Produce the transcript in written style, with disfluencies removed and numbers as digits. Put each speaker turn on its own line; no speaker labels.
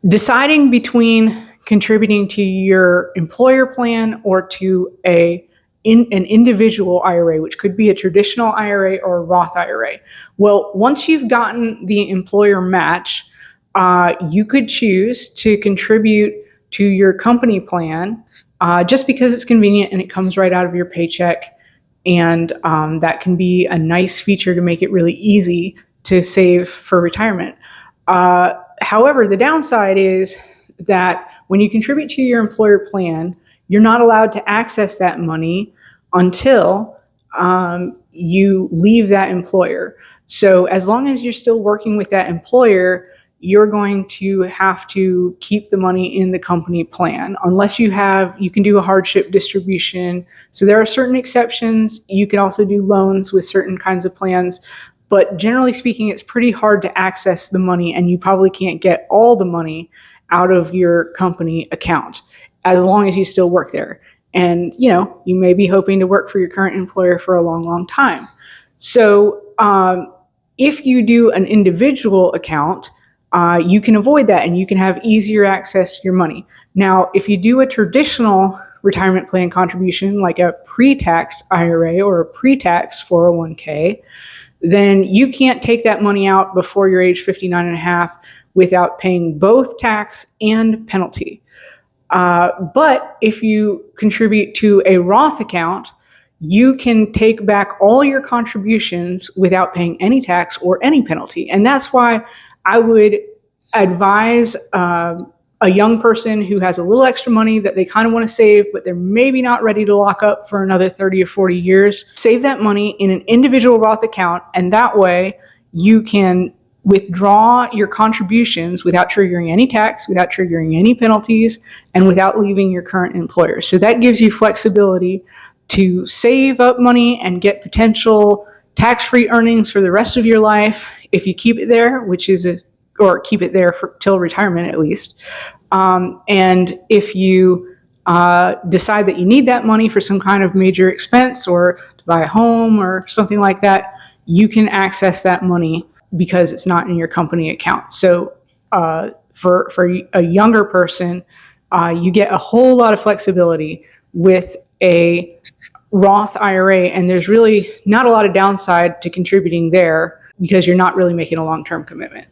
Deciding between contributing to your employer plan or to an individual IRA, which could be a traditional IRA or a Roth IRA. Well, once you've gotten the employer match, you could choose to contribute to your company plan just because it's convenient and it comes right out of your paycheck. And that can be a nice feature to make it really easy to save for retirement. However, the downside is that when you contribute to your employer plan, you're not allowed to access that money until you leave that employer. So as long as you're still working with that employer, you're going to have to keep the money in the company plan unless you can do a hardship distribution. So there are certain exceptions. You can also do loans with certain kinds of plans. But generally speaking, it's pretty hard to access the money, and you probably can't get all the money out of your company account as long as you still work there. And, you may be hoping to work for your current employer for a long, long time. So if you do an individual account, you can avoid that and you can have easier access to your money. Now, if you do a traditional retirement plan contribution, like a pre-tax IRA or a pre-tax 401k, then you can't take that money out before you're age 59 and a half without paying both tax and penalty. But if you contribute to a Roth account, you can take back all your contributions without paying any tax or any penalty. And that's why I would advise a young person who has a little extra money that they kind of want to save, but they're maybe not ready to lock up for another 30 or 40 years. Save that money in an individual Roth account, and that way you can withdraw your contributions without triggering any tax, without triggering any penalties, and without leaving your current employer. So that gives you flexibility to save up money and get potential tax-free earnings for the rest of your life if you keep it there, or keep it there till retirement at least. And if you decide that you need that money for some kind of major expense or to buy a home or something like that, you can access that money because it's not in your company account. So for a younger person, you get a whole lot of flexibility with a Roth IRA, and there's really not a lot of downside to contributing there because you're not really making a long-term commitment.